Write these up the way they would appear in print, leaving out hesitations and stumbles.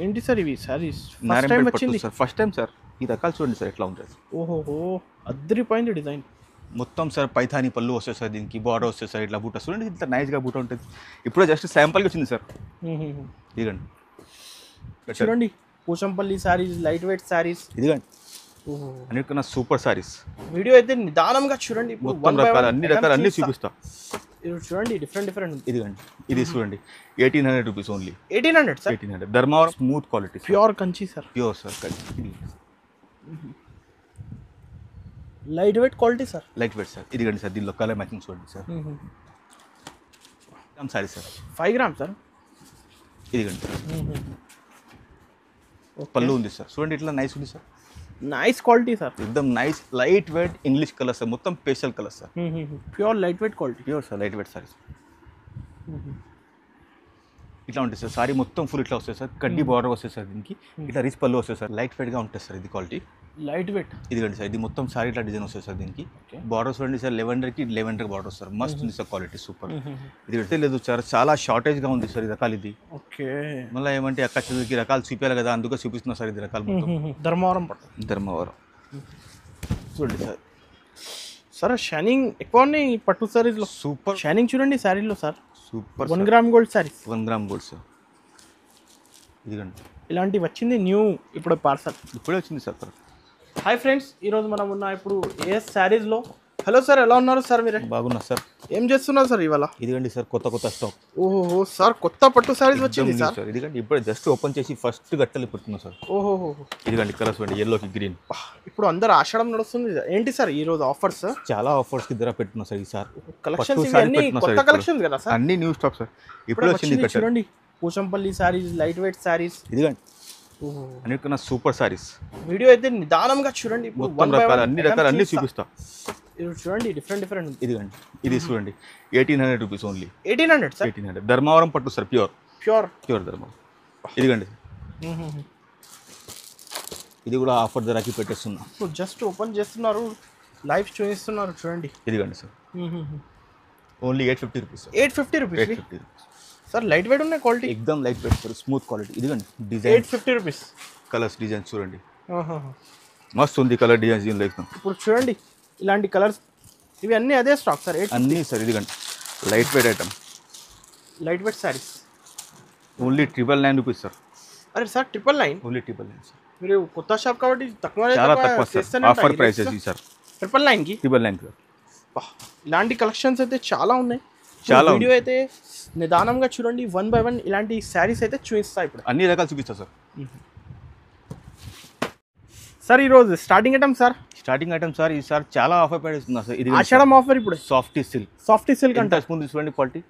ఏంటి సార్ ఇవి saris first time Narayanpet పట్టు వచ్చింది సార్, ఫస్ట్ టైం సార్. ఈ రకాలు చూడండి సార్ ఎట్లా ఉంటుంది. ఓహోహో అద్దరిపోయింది డిజైన్ మొత్తం సార్ పైథానీ పళ్ళు వస్తుంది సార్, దీనికి బార్డర్ వస్తుంది సార్, ఇట్లా బూట చూడండి, ఇంత నైస్గా బూట ఉంటుంది. ఇప్పుడే జస్ట్ శాంపుల్గా వచ్చింది సార్. ఇదిగండి చూడండి పోచంపల్లి సారీస్, లైట్ వెయిట్ సారీస్. ఇదిగండి అన్నిటికన్నా సూపర్ సారీస్. వీడియో అయితే నిదానంగా చూడండి. మొత్తం రకాలు అన్ని రకాలు అన్ని చూపిస్తా. చూడండి డిఫరెంట్ ఇదిగండి ఇది చూడండి 1800 rupees only. 1800 sir. 1800 Dharmavaram smooth quality, pure Kanchi sir. Pure sir Kanchi. ఇది light weight quality sir. Light weight sir. ఇదిగండి సార్ దీనిలో కలర్ మ్యాచింగ్ చూడండి sir. Sari sir 5 grams sir. ఇదిగండి సార్ పళ్ళు ఉంది సార్, చూడండి ఇట్లా నైస్ ఉంది సార్. Nice quality sir. ఎక్దమ్ nice light weight English colour sir, మొత్తం pastel colour sir. Pure light weight quality. Pure sir light weight saris. ఇట్లా ఉంటుంది సార్ సారీ మొత్తం ఫుల్ ఇట్లా వస్తుంది సార్, కడ్డీ బార్డర్ వస్తుంది సార్, దీనికి ఇట్లా రిచ్ పళ్ళు వస్తుంది సార్, లైట్ వెయిట్గా ఉంటుంది సార్ ఇది క్వాలిటీ. Light weight. ఇదిగండి సార్ ఇది మొత్తం సారీ ఇట్లా డిజైన్ వస్తుంది సార్, దీనికి బార్డర్ చూడండి సార్, లెవెండర్కి బార్డర్ సార్, మస్త్ ఉంది సార్ క్వాలిటీ సూపర్. ఇది పెడితే లేదు సార్, చాలా షార్టేజ్గా ఉంది సార్ ఈ రకాలు. ఇది ఓకే మళ్ళీ ఏమంటే అక్క చదువుకి రకాలు చూపించాలి కదా, అందుకే చూపిస్తున్నా సార్ ఇది రకాలు మొత్తం. ధర్మవరం పట్టు. ధర్మవరం చూడండి సార్. సార్ షైనింగ్ ఎక్కువ ఉన్నాయి పట్టు సారీస్లో. సూపర్ షైనింగ్ చూడండి సారీలో sir. Super 1 gram gold saris. 1 gram gold sir. ఇదిగండి ఇలాంటివి వచ్చింది న్యూ ఇప్పుడు పార్సల్. ఇప్పుడే వచ్చింది సార్. హాయ్ ఫ్రెండ్స్, ఈరోజు మనం ఉన్న ఇప్పుడు ఏఎస్ శారీస్లో. హలో సార్, ఎలా ఉన్నారు సార్? మీరు బాగున్నా సార్. ఏం చేస్తున్నారు సార్ ఇవాళ? ఇదిగండి సార్ కొత్త స్టాక్. ఓహో సార్, కొత్త పట్టు సారీస్ వచ్చింది సార్. ఇదిగండి ఇప్పుడే జస్ట్ ఓపెన్ చేసి ఫస్ట్ గట్టలు పెడుతున్నా సార్. ఓహో ఇదిగండి కలర్స్ అండి, ఎల్లోకి గ్రీన్. ఇప్పుడు అందరు ఆషాఢం నడుస్తుంది. ఏంటి సార్ ఈ రోజు ఆఫర్స్? చాలా ఆఫర్స్ కి ధర పెట్టున్నా సార్ ఈ సార్. కలెక్షన్స్ అన్ని కొత్త కలెక్షన్స్ కదా సార్, అన్ని న్యూ స్టాక్ సార్. ఇప్పుడే వచ్చింది చూడండి పోచంపల్లి సారీస్, లైట్ వెయిట్ సారీస్. ఇదిగండి అన్నిటికన్నా సూపర్ సారీస్. వీడియో అయితే నిదానంగా చూడండి. మొత్తం రకాలు అన్ని రకాలు అన్ని చూపిస్తా. చూడండి డిఫరెంట్. ఇదిగండి ఇది చూడండి 1800 రూపీస్ ఓన్లీ. 1800 సార్. 1800 ధర్మవరం పట్టు సార్, ప్యూర్ ధర్మవరం. ఇదిగండి ఇది కూడా ఆఫర్ ధరకి పెట్టేస్తున్నా. ఇప్పుడు జస్ట్ ఓపెన్ చేస్తున్నారు, లైవ్ చూపిస్తున్నారు చూడండి. ఇదిగండి sir only 850 rupees. 850 rupees sir. Light weight ఉన్నాయి క్వాలిటీ, ఎక్దమ్ light weight sir, smooth quality. ఇదిగండి డిజైన్ 850 రూపీస్. కలర్స్ డిజైన్ చూడండి, మస్తు ఉంది కలర్ డిజైన్ దీనిలో. ఇప్పుడు చూడండి ఇలాంటి కలర్స్, ఇవి అన్నీ అదే స్టాక్ సార్. అన్నీ సార్. ఇదిగండి light weight item, light weight saris only 999 rupees sir. అరే సార్ 999 ఓన్లీ 999 సార్. మీరు కొత్త షాప్ కాబట్టి తక్కువ, చాలా తక్కువ సార్, ఆఫర్ ప్రైసెస్ ఈ సార్. 999కి 999 సార్. ఇలాంటి కలెక్షన్స్ అయితే చాలా ఉన్నాయి. చాలా వీడియో అయితే నిదానంగా చూడండి, 1 by 1 ఇలాంటి శారీస్ అయితే చూపిస్తా ఇప్పుడు. అన్ని రకాలు చూపిస్తా సార్. సార్ ఈరోజు starting item sir. Starting item sir ఈ సార్ చాలా ఆఫర్ ప్రైస్ ఉందా సార్. ఇది ఆషాఢం ఆఫర్ ఇప్పుడు. Softy silk. సాఫ్టీ సిల్క్ అంటే ముందు చూడండి క్వాలిటీ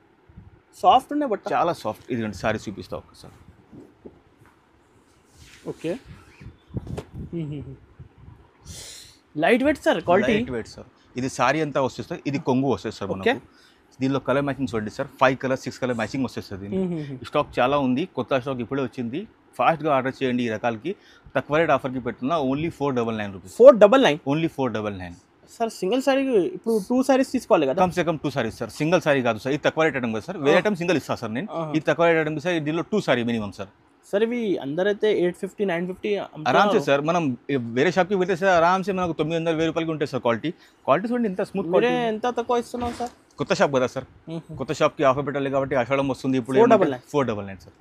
సాఫ్ట్ ఉన్నాయి బట్ చాలా సాఫ్ట్. ఇదిగండి సారీ చూపిస్తా ఒకసారి. Okay light weight sir quality. Light weight sir. ఇది సారీ అంతా వస్తుంది సార్, ఇది కొంగు వస్తుంది సార్ మనకు. దీనిలో కలర్ మ్యాచింగ్ చూడండి సార్, 5 కలర్ 6 కలర్ మ్యాచింగ్ వస్తుంది సార్. దీనికి స్టాక్ చాలా ఉంది, కొత్త స్టాక్ ఇప్పుడే వచ్చింది. ఫాస్ట్గా ఆర్డర్ చేయండి. ఈ రకాలకి తక్కువ రేట్ ఆఫర్కి పెట్టున్నా only 499 rupees. 499 only 499 sir. Single sari ఇప్పుడు 2 సారీస్ తీసుకోవాలి కదా? కమ్ సే కమ్ 2 సారీస్ సార్, సింగిల్ సారీ కాదు సార్. ఇది తక్కువ రేట్ ఐటమ్ కదా సార్, వేరే ఐటమ్ సింగిల్ ఇస్తా సార్ నేను. ఇది తక్కువ రేట్ ఐటమ్ సార్, దీనిలో 2 సారీ మినిమం సార్. సార్ ఇవి అందరైతే 850 950 ఆరామ్సే సార్. మనం వేరే షాప్కి వెళ్తే సార్ ఆరామ్సే మనకు 900 1000 రూపాయలకి ఉంటాయి సార్. క్వాలిటీ చూడండి ఎంత స్మూత్. ఎంత తక్కువ ఇస్తున్నాం సార్? కొత్త షాప్ కదా సార్, కొత్త షాప్కి ఆఫర్ పెట్టాలి కాబట్టి ఆషాఢం వస్తుంది ఇప్పుడు. 499 sir.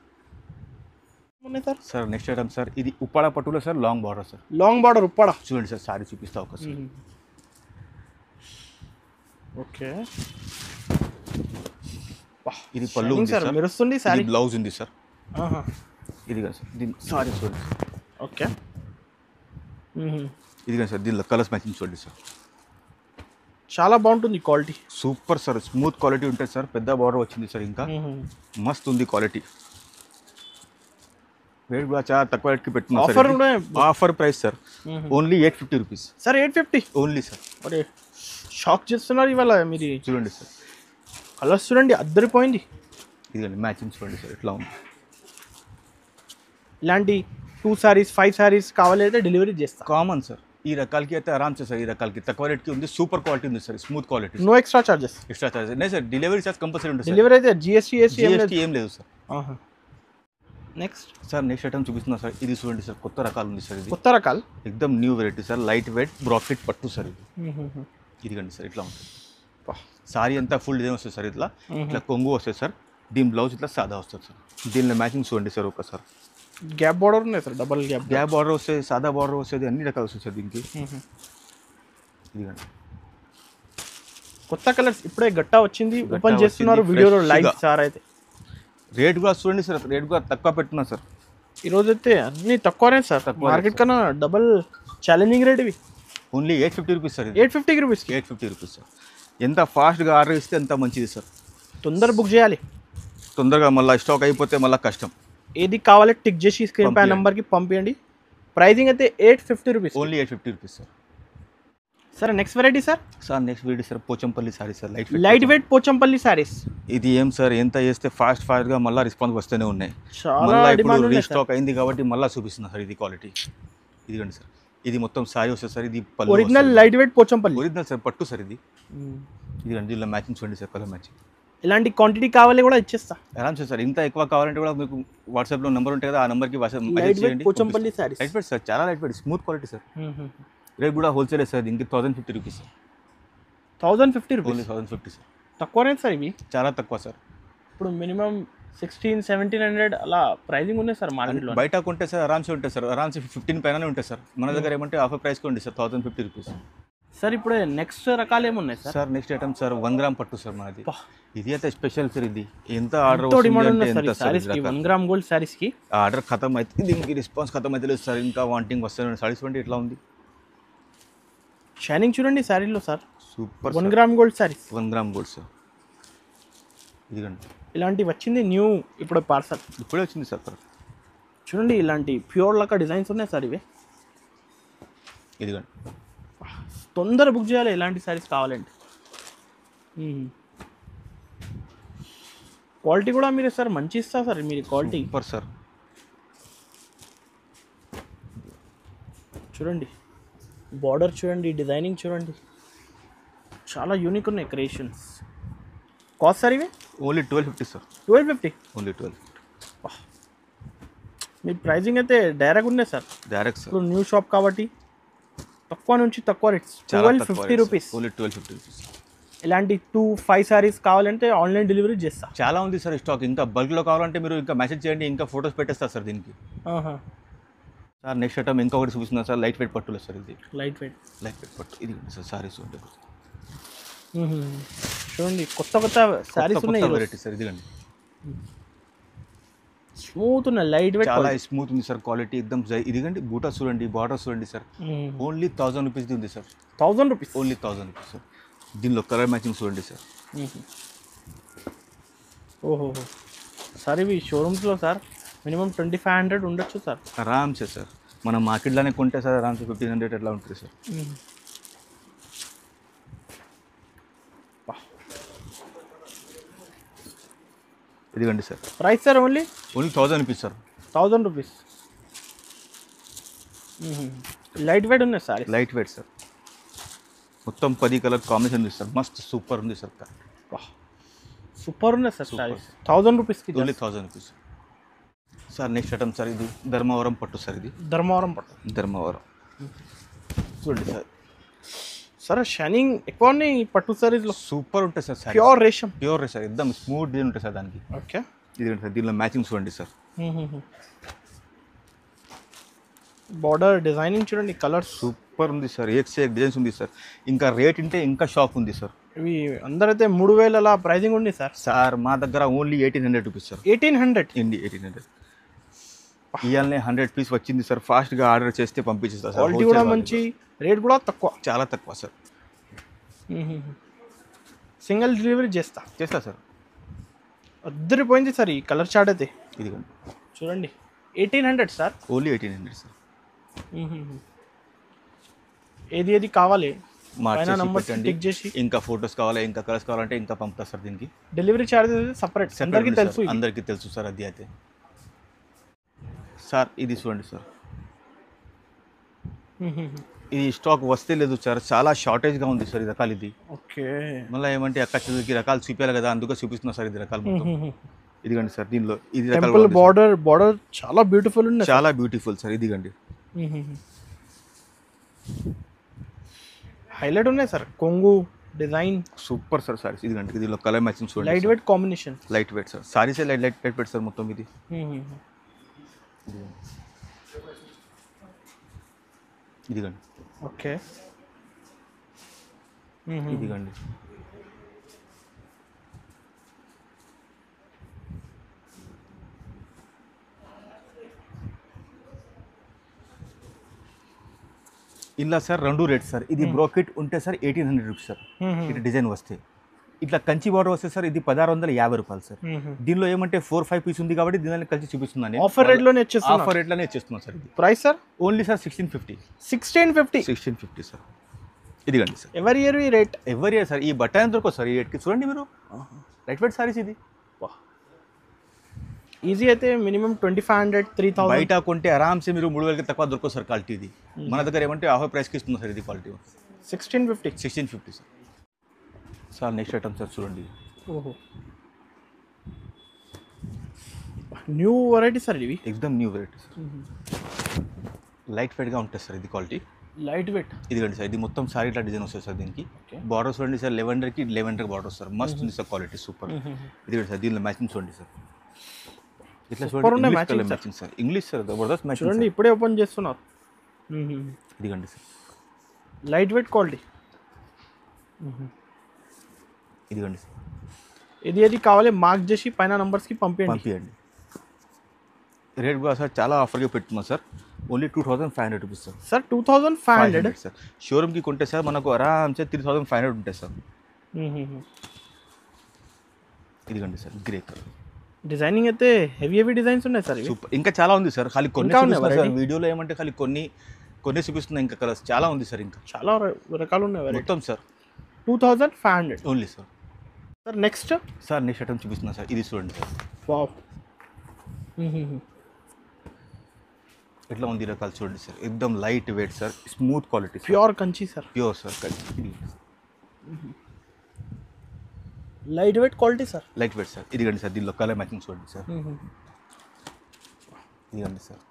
Sir sir next item sir, ఇది ఉప్పాడ పట్టులో sir, long border sir. Long border Uppada చూడండి సార్, సారీ చూపిస్తా ఒకసారి. ఓకే ఇది పళ్ళు ఉంది సార్, మెరుస్తుంది సారీ. బ్లౌజ్ ఉంది సార్. ఇది కదా సార్ దీని సారీ చూడండి. ఓకే ఇది కదా సార్ దీనిలో కలర్స్ మ్యాచింగ్ చూడండి సార్. చాలా బాగుంటుంది quality. Super sir, smooth quality ఉంటుంది సార్. పెద్ద బార్డర్ వచ్చింది సార్, ఇంకా మస్తు ఉంది క్వాలిటీ. రేట్ కూడా చాలా తక్కువ రేట్కి పెట్టుకున్నాం. Offer price sir only 850 rupees sir. 850 only sir. అరే షాక్ చేస్తున్నారు ఇవాళ మీరు. చూడండి సార్ కలర్స్ చూడండి, అద్దరిపోయింది. ఇదిగండి మ్యాచింగ్ చూడండి సార్ ఎట్లా ఉంది. ఇలాంటి 2 సారీస్ 5 సారీస్ కావాలైతే డెలివరీ చేస్తా. కామన్ సార్ ఈ రకాలకి అయితే ఆరామ్సే సార్. ఈ రకాలకి తక్కువ రేట్కి ఉంది, సూపర్ క్వాలిటీ ఉంది sir, smooth quality. No extra charges. Extra charges లేదు సార్. డెలివరీ చార్జ్ కంపల్సరీ ఉంటుంది. డెలివరీ అయితే జిఎస్టీ ఏం లేదు sir. Next sir next item చూపిస్తున్నా సార్. ఇది చూడండి సార్, కొత్త రకాలు ఉంది సార్. ఇది కొత్త రకాలు ఎక్దమ్ new variety sir. Light weight brocade పట్టు సార్. ఇదిగండి సార్, ఇట్లా ఉంటుంది. సారీ అంతా ఫుల్ డిజైన్ వస్తుంది సార్. ఇట్లా కొంగు వస్తుంది సార్. దీని బ్లౌజ్ ఇట్లా సాదా వస్తుంది సార్. దీనిలో మ్యాచింగ్ చూడండి సార్ ఒకసారి. గ్యాప్ బార్డర్ ఉన్నాయి సార్, డబల్ గ్యాప్ బార్డర్ వస్తుంది, సాదా బార్డర్ వస్తుంది, అన్ని రకాలు వస్తుంది సార్ దీనికి. ఇదిగండి కొత్త కలర్స్ ఇప్పుడే గట్టా వచ్చింది, ఓపెన్ చేస్తున్నారు వీడియోలో లైవ్ సార్. అయితే రేట్ కూడా చూడండి సార్, రేట్ కూడా తక్కువ పెట్టున్నా సార్. ఈరోజు అయితే అన్ని తక్కువనే సార్, మార్కెట్ కన్నా డబల్ ఛాలెంజింగ్ రేట్ ఇవి. Only 850 rupees sir. 850 rupees. 850 rupees sir. ఎంత ఫాస్ట్గా ఆర్డర్ ఇస్తే అంత మంచిది సార్. తొందర బుక్ చేయాలి, తొందరగా మళ్ళీ స్టాక్ అయిపోతే మళ్ళీ కష్టం. ఏది కావాలి టిక్ చేసి స్క్రీన్ పై నెంబర్కి పంపించండి. ప్రైజింగ్ అయితే 850 rupees. Only 850 rupees sir. Sir next variety sir. Sir next variety sir Pochampally sari sir. Light weight Pochampally saris. ఇది ఏం సార్, ఎంత చేస్తే ఫాస్ట్గా మళ్ళీ రెస్పాన్స్ వస్తూనే ఉన్నాయి. చాలా ఇప్పుడు రీస్టాక్ అయింది కాబట్టి మళ్ళీ చూపిస్తున్నా సార్. ఇది క్వాలిటీ ఇదిగండి సార్. ఇది మొత్తం సారీ వస్తుంది సార్. ఇది original light weight Pochampally. Original sir, పట్టు సార్. ఇది ఇదిగండి, దీనిలో మ్యాచింగ్ చూడండి సార్, కలర్ మ్యాచింగ్. ఇలాంటి క్వాంటిటీ కావాలి కూడా ఇచ్చేస్తా ఆరామ్సే సార్. ఇంత ఎక్కువ కావాలంటే కూడా మీకు వాట్సాప్లో నెంబర్ ఉంటుంది కదా, ఆ నెంబర్కి light weight Pochampally saris. Light weight sir, చాలా light weight, smooth quality sir. Rate కూడా హోల్సేల్ సార్. దీనికి 1050 rupees sir. 1050 rupees. Only 1050 sir. తక్కువనే సార్ ఇవి, చాలా తక్కువ సార్. ఇప్పుడు మినిమం 1600-1700 అలా ప్రైజింగ్ ఉన్నాయి సార్ మార్కెట్లో. బయట కొంటే సార్ ఆరామ్సే ఉంటాయి సార్, ఆరామ్సే 15 పైననే ఉంటాయి సార్. మన దగ్గర ఏమంటే ఆఫర్ ప్రైస్కి ఉంది సార్, 1050 రూపీస్. సార్ ఇప్పుడు నెక్స్ట్ రకాలు ఏమున్నాయి sir? Sir next item sir 1 gram పట్టు సార్ మనది. ఇది అయితే స్పెషల్ సార్. ఇది ఎంత ఆర్డర్ డిమాండ్ ఉంది సార్ ఈ సారీస్ కి, 1 గ్రామ్ గోల్డ్ సారీస్ కి. ఆర్డర్ ఖతం అయితే దీనికి రెస్పాన్స్ ఖతం అయితే లేదు సార్. ఇంకా వాంటింగ్ వస్తుంది. సారీస్ వంటి ఇట్లా ఉంది. షైనింగ్ చూడండి సారీలో sir. Super 1 gram gold saris. 1 gram gold sir. ఇదిగండి ఇలాంటివి వచ్చింది న్యూ ఇప్పుడు పార్సల్ ఇప్పుడే వచ్చింది సార్. చూడండి ఇలాంటి ప్యూర్ లక్క డిజైన్స్ ఉన్నాయి సార్ ఇవి. ఇదిగండి తొందర బుక్ చేయాలి ఇలాంటి సారీస్ కావాలంటే. క్వాలిటీ కూడా మీరు సార్ మంచి ఇస్తారు సార్ మీరు క్వాలిటీ. Super sir. చూడండి బార్డర్ చూడండి, డిజైనింగ్ చూడండి, చాలా యూనిక్ ఉన్నాయి క్రియేషన్స్. కాస్ట్ సార్ ఇవి ఓన్లీ 1250 సార్. 1250. ఓన్లీ 1250. మీ ప్రైజింగ్ అయితే డైరెక్ట్ ఉన్నాయి సార్. Direct sir. ఇప్పుడు న్యూ షాప్ కాబట్టి తక్కువ నుంచి తక్కువ రేట్స్. 1250 రూపీస్. Only 1250 rupees. ఇలాంటి 2-5 సారీస్ కావాలంటే ఆన్లైన్ డెలివరీ చేస్తా. చాలా ఉంది సార్ స్టాక్. ఇంకా బల్క్లో కావాలంటే మీరు ఇంకా మెసేజ్ చేయండి, ఇంకా ఫొటోస్ పెట్టేస్తారు సార్ దీనికి. సార్ నెక్స్ట్ ఐటమ్ ఇంకొకటి చూపిస్తున్నా సార్. లైట్ వెయిట్ పట్టులో సార్. ఇది లైట్ వెయిట్ పట్టు. ఇది సార్ సారీస్ ఉంటాయి చూడండి, కొత్త కొత్త సారీస్ ఉన్నాయి వెరైటీ సార్. ఇదిగండి స్మూత్ ఉన్నాయి, లైట్ వెయిట్, చాలా స్మూత్ ఉంది సార్ క్వాలిటీ ఎక్దమ్. ఇదిగండి బూటా చూడండి, బార్డర్ చూడండి సార్. ఓన్లీ 1000 రూపీస్ ఉంది sir. 1000 rupees. Only 1000 rupees sir. దీనిలో కలర్ మ్యాచింగ్ చూడండి సార్. ఓహో సార్ ఇవి షోరూమ్స్లో సార్ మినిమం 2500 ఉండొచ్చు సార్ ఆరామ్సే సార్. మనం మార్కెట్లోనే కొంటే సార్ ఆరామ్సే 1500 ఎట్లా ఉంటుంది సార్. ఇదిగండి sir. Price sir only 1000 rupees sir. 1000 rupees. Light weight ఉన్నాయి సార్. Light weight sir. మొత్తం 10 కలర్ కాంబినేషన్ ఉంది సార్. మస్త్ సూపర్ ఉంది సార్. సూపర్ ఉన్నాయి సార్. 1000 రూపీస్కి only 1000 rupees sir. Next item sir. ఇది ధర్మవరం పట్టు సార్. ఇది ధర్మవరం పట్టు. ధర్మవరం చూడండి సార్. సార్ షైనింగ్ ఎక్కువ ఉన్నాయి ఈ పట్టు సారీస్లో. సూపర్ ఉంటుంది సార్. ప్యూర్ రేషం. ప్యూర్ రేషం ఎక్దమ్ స్మూత్ డిజైన్ ఉంటుంది సార్ దానికి. ఓకే ఇది సార్. దీనిలో మ్యాచింగ్ చూడండి సార్. బార్డర్ డిజైనింగ్ చూడండి, కలర్స్ సూపర్ ఉంది సార్. ఏక్ సే ఏక్ డిజైన్స్ ఉంది సార్. ఇంకా రేట్ ఉంటే ఇంకా షాప్ ఉంది సార్. ఇవి అందరైతే 3000 అలా ప్రైజింగ్ ఉంది సార్. సార్ మా దగ్గర ఓన్లీ 1800 రూపీస్ సార్. 1800 ఇండి 1800. ఇవాళనే 100 పీస్ వచ్చింది సార్. ఫాస్ట్గా ఆర్డర్ చేస్తే పంపించేస్తా సార్. క్వాలిటీ కూడా మంచి, రేట్ కూడా తక్కువ, చాలా తక్కువ సార్. సింగిల్ డెలివరీ చేస్తా సార్. అద్దరిపోయింది సార్ ఈ కలర్ చార్ట్ అయితే. ఇదిగోండి చూడండి 1800 సార్. Only 1800 sir. ఏది ఏది కావాలి మార్చి చేసి ఇంకా ఫొటోస్ కావాలి, ఇంకా కలర్స్ కావాలంటే ఇంకా పంపుతా సార్. దీనికి డెలివరీ ఛార్జెస్ సపరేట్, అందరికీ తెలుసు సార్. అది అయితే సార్ ఇది చూడండి సార్. ఇది స్టాక్ వస్తే లేదు సార్. చాలా షార్టేజ్గా ఉంది సార్ ఈ రకాలు. ఇది ఓకే. మళ్ళీ ఏమంటే అక్క చదువుకి రకాలు చూపించాలి కదా, అందుకే చూపిస్తున్నా సార్. ఇది రకాలు మొత్తం ఇదిగండి సార్ దీనిలో ఇది టెంపుల్ బార్డర్ చాలా బ్యూటిఫుల్ ఉంది. చాలా బ్యూటిఫుల్ సార్. ఇదిగండి హైలైట్ ఉన్నాయి సార్. కొంగు డిజైన్ సూపర్ సార్ సారీస్. ఇదిగండి దీనిలో కలర్ మ్యాచింగ్ చూడండి. Light weight combination. Light weight sir సారీసే లైట్ వెయిట్ సార్ మొత్తం ఇది. ఇదిగండి ఓకే. ఇదిగండి ఇలా సార్ రెండు రేట్స్ సార్. ఇది బ్రోకెట్ ఉంటే సార్ 1800 రూపీస్ సార్. ఇట్లా డిజైన్ వస్తే. ఇట్లా కంచి బార్డర్ వస్తే సార్ ఇది 1650 రూపాయలు సార్. దీనిలో ఏమంటే 4-5 పీస్ ఉంది కాబట్టి దీనిలో కలిసి చూపిస్తున్నాను. ఆఫర్ రేట్ లోనే ఇచ్చేస్తున్నాను. ఆఫర్ రేట్ లోనే ఇచ్చేస్తున్నాను సార్. ఇది price sir only sir 1650. 1650 sir. ఇదిగండి సార్. ఎవరి ఇయర్ ఈ రేట్? ఎవరి ఇయర్ సార్. ఈ బట్ట దొరకదు సార్ ఈ రేట్కి. చూడండి మీరు లైట్ వెయిట్ సారీస్ ఇది. ఈజీ అయితే మినిమం 2500-3000 బయట కొంటే ఆరామ్సే మీరు 3000కి తక్కువ దొరకదు సార్ క్వాలిటీ ఇది. మన దగ్గర ఏమంటే ఆఫర్ ప్రైస్కి ఇస్తుంది సార్ ఇది quality. 1650 sir. Sir next item sir చూడండి. ఓహో న్యూ వెరైటీ సార్ ఇవి. ఎక్దమ్ న్యూ వెరైటీ సార్. లైట్ వెయిట్గా ఉంటుంది సార్ ఇది క్వాలిటీ. Light weight. ఇదిగండి సార్ ఇది మొత్తం సారీ ఇట్లా డిజైన్ వస్తుంది సార్. దీనికి బార్డర్ చూడండి సార్. లెవెండర్కి border sir. మస్త్ ఉంది సార్ క్వాలిటీ సూపర్. ఇదిగండి సార్ దీనిలో మ్యాచింగ్ చూడండి సార్. ఇట్లా చూడండి మ్యాచింగ్ సార్. ఇంగ్లీష్ సార్ జబర్దస్త్ మ్యాచింగ్. చూడండి ఇప్పుడే ఓపెన్ చేస్తున్నారు. ఇదిగండి సార్ లైట్ వెయిట్ క్వాలిటీ. ఇదిగండి సార్. ఏది కావాలి మార్క్ చేసి పైన నంబర్స్కి పంపించండి. రేట్ కూడా సార్ చాలా ఆఫర్గా పెట్టుకున్నాం sir. Only 2500 rupees sir. Sir 2500 sir. షోరూమ్కి కొంటే సార్ మనకు ఆరామ్సే 3500 ఉంటాయి సార్. ఇదిగండి సార్ గ్రే కలర్. డిజైనింగ్ అయితే హెవీ డిజైన్స్ ఉన్నాయి సార్. సూపర్. ఇంకా చాలా ఉంది సార్. ఖాళీ కొన్ని సార్ వీడియోలో ఏమంటే ఖాళీ కొన్ని చూపిస్తున్నాయి. ఇంకా కలర్స్ చాలా ఉంది సార్. ఇంకా చాలా రకాలు ఉన్నాయి మొత్తం sir. 2500 only sir. Sir next item చూపిస్తున్నా సార్. ఇది చూడండి సార్. వావ్ ఎట్లా ఉంది రకాలు చూడండి సార్. ఎక్దమ్ light weight sir. Smooth quality. Pure Kanchi sir. Pure sir Kanchi. Light weight quality sir. Light weight sir. ఇదిగండి సార్ దీనిలో కలర్ మ్యాచింగ్ చూడండి సార్. ఇదిగండి సార్.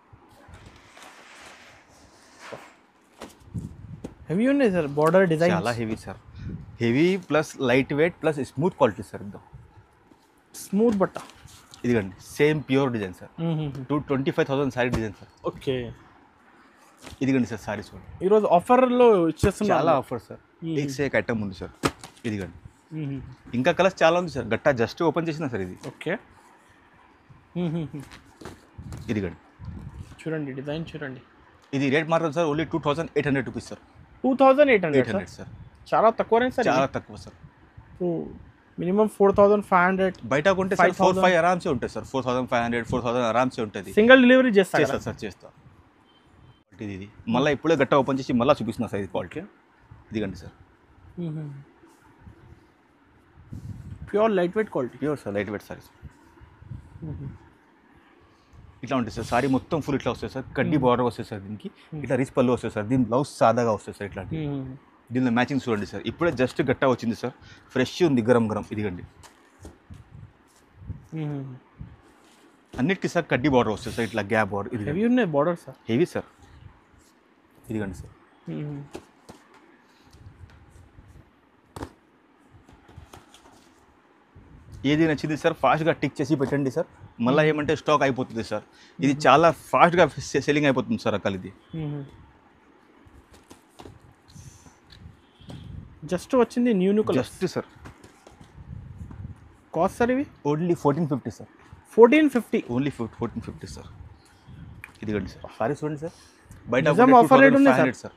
హెవీ ఉన్నాయి సార్. బార్డర్ డిజైన్ చాలా heavy sir. Heavy plus light weight plus smooth quality sir. ఎక్దమ్ smooth బట్ట. ఇదిగండి same pure design sir. 25,000 sari design sir. Okay. ఇదిగండి సార్ సారీ చూడండి. ఈరోజు ఆఫర్లో ఇచ్చేస్తున్నా. చాలా ఆఫర్ సార్. ఎక్స్ ఐటమ్ ఉంది సార్. ఇదిగండి ఇంకా కలర్స్ చాలా ఉంది సార్. గట్టా జస్ట్ ఓపెన్ చేసిన సార్ ఇది. ఓకే. ఇదిగండి చూడండి డిజైన్ చూడండి. ఇది రేట్ మాత్రం sir only 2800 rupees sir. 2800 sir. చాలా తక్కువ రేంజ్ సార్. చాలా తక్కువ సార్. మినిమం 4500. బయట కొంటే సార్ 4-5 ఆరామ్సే ఉంటుంది సార్. 4500 4000 ఆరామ్సే ఉంటుంది. సింగిల్ డెలివరీ చేస్తా సార్. చేస్తా. ఇది మళ్ళీ ఇప్పుడే గట్టా ఓపెన్ చేసి మళ్ళీ చూపిస్తున్నా సార్ ఇది క్వాలిటీ. ఇదిగండి sir. Pure light weight quality. Pure sir light weight saris. ఇట్లా ఉంటుంది సార్. సారీ మొత్తం ఫుల్ ఇట్లా వస్తుంది సార్. కడ్డీ బార్డర్ వస్తుంది సార్. దీనికి ఇట్లా రిచ్ పళ్ళు వస్తుంది సార్. దీని బ్లౌజ్ సాదాగా వస్తుంది సార్. ఇట్లాంటి దీనిలో మ్యాచింగ్ చూడండి సార్. ఇప్పుడే జస్ట్ గట్టా వచ్చింది సార్. ఫ్రెష్ ఉంది గరం. ఇదిగండి అన్నిటికీ సార్ కడ్డీ బార్డర్ వస్తుంది సార్. ఇట్లా గ్యాప్ బార్డర్. ఇది హెవీ ఉన్నాయి బార్డర్ సార్. Heavy sir. ఇదిగండి సార్. ఏది నచ్చింది సార్ ఫాస్ట్గా టిక్ చేసి పెట్టండి సార్. మళ్ళీ ఏమంటే స్టాక్ అయిపోతుంది సార్. ఇది చాలా ఫాస్ట్గా సెల్లింగ్ అయిపోతుంది సార్ రకాలు. ఇది జస్ట్ వచ్చింది new colour. Just sir. Cost sir ఇవి ఓన్లీ 1450 సార్. 1450. Only 1450 sir. ఇదిగండి సార్ సారీ చూడండి సార్. బయట ఆఫర్ రేట్ ఉంది సార్.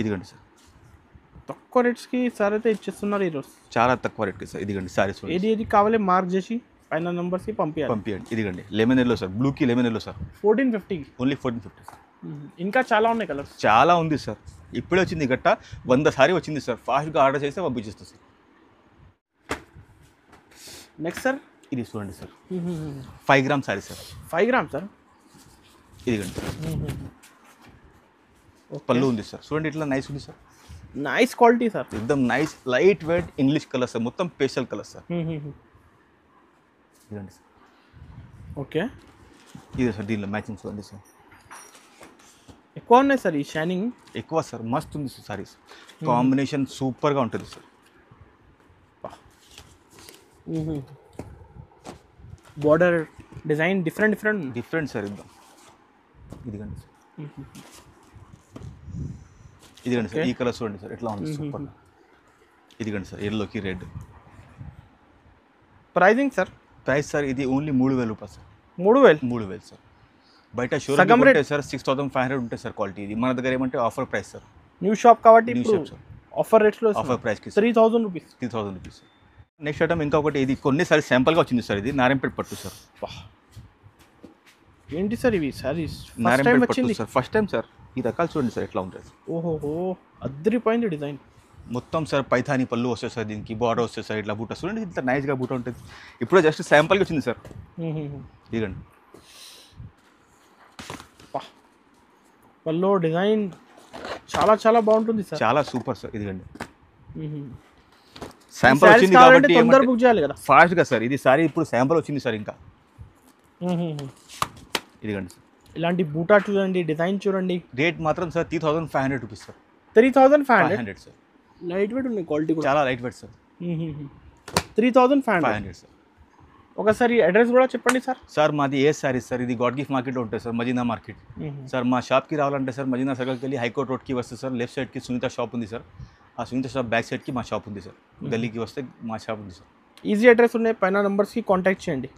ఇదిగండి సార్. తక్కువ రేట్స్కి సార్ అయితే ఇచ్చేస్తున్నారు ఈరోజు. చాలా తక్కువ రేట్కి సార్. ఇదిగండి సారీ చూడండి. ఏది కావాలి మార్క్ చేసి పైన నెంబర్స్కి పంపించండి. ఇదిగండి లెమన్ ఎల్లో సార్. బ్లూకి lemon yellow sir. 1450. Only 1450 sir. ఇంకా చాలా ఉన్నాయి కలర్స్. చాలా ఉంది సార్. ఇప్పుడే వచ్చింది గట్ట 100 సారీ వచ్చింది సార్. ఫాస్ట్గా ఆర్డర్ చేస్తే పంపించేస్తాం సార్. నెక్స్ట్ సార్ ఇది చూడండి sir. 5 gram sari sir. 5 gram sir. ఇదిగండి సార్. పళ్ళు ఉంది సార్. చూడండి ఇట్లా నైస్ ఉంది సార్. Nice quality sir. ఎక్దమ్ nice light weight English colour sir. మొత్తం పేస్టల్ కలర్ సార్. ఇదండి సార్, ఓకే. ఇదే సార్ దీనిలో మ్యాచింగ్ చూడండి సార్. ఎక్కువ ఉన్నాయి సార్ ఈ షైనింగ్. ఎక్కువ సార్, మస్తు ఉంది సార్ సారీస్, కాంబినేషన్ సూపర్గా ఉంటుంది sir. Border design different sir. ఇదిగండి సార్, ఇదిగండి సార్, ఈ కలర్ చూడండి సార్ ఎట్లా ఉంది సూపర్. ఇదిగండి సార్, ఎల్లోకి red. Pricing sir? Price sir ఇది ఓన్లీ 3000 రూపాయలు సార్. 3000 సార్. బయట షోరూమ్ ఉంటాయి సార్ 6500 ఉంటాయి సార్ క్వాలిటీ. ఇది మన దగ్గర ఏమంటే offer price sir. New shop కాబట్టి న్యూ షాప్ సార్, ఆఫర్ రేట్స్లో ఆఫర్ ప్రైస్కి 3000 rupees. 3000 rupees sir. Next item ఇంకొకటి, ఇది కొన్నిసారి శాంపుల్గా వచ్చింది సార్. ఇది నారాయణపేట పట్టు సార్. ఏంటి సార్ ఇవి సారీస్? నారాయణపేట పట్టు సార్, ఫస్ట్ టైం సార్. ఈ రకాలు చూడండి సార్ ఎట్లా ఉంటుంది. ఓహోహో, అద్దరిపోయింది డిజైన్ మొత్తం సార్. పైథానీ పళ్ళు వస్తుంది సార్, దీనికి బార్డర్ వస్తుంది సార్, ఇట్లా బూట చూడండి, ఇంత నైస్గా బూట ఉంటుంది. ఇప్పుడు జస్ట్ శాంపుల్గా వచ్చింది సార్. ఇదిగండి పళ్ళు డిజైన్ చాలా చాలా బాగుంటుంది సార్, చాలా సూపర్ సార్. ఇదిగండి శాంపుల్ వచ్చింది కాబట్టి తొందర బుక్ చేయాలి కదా ఫాస్ట్గా సార్. ఇది సారీ ఇప్పుడు శాంపుల్ వచ్చింది సార్ ఇంకా. ఇదిగండి సార్, ఇలాంటి బూటా చూడండి, డిజైన్ చూడండి. రేట్ మాత్రం sir 3500 rupees sir. 3500 sir. Light wait ఉంది, క్వాలిటీ కూడా చాలా లైట్ వెయిట్ సార్. 3500 సార్. ఒకసారి అడ్రస్ కూడా చెప్పండి సార్. సార్ మాది ఏ సారీ సార్, ఇది గాడ్ గిఫ్ట్ మార్కెట్లో ఉంటుంది సార్, మదీనా మార్కెట్ సార్. మా షాప్కి రావాలంటే సార్ మదీనా సర్కిల్కి వెళ్ళి హైకోర్ట్ రోడ్కి వస్తే సార్ లెఫ్ట్ సైడ్కి సునీత షాప్ ఉంది సార్. ఆ సునీత షాప్ బ్యాక్ సైడ్కి మా షాప్ ఉంది సార్. గల్లీకి వస్తే మా షాప్ ఉంది సార్. ఈజీ అడ్రస్ ఉన్నాయి, పైన నంబర్స్కి కాంటాక్ట్ చేయండి.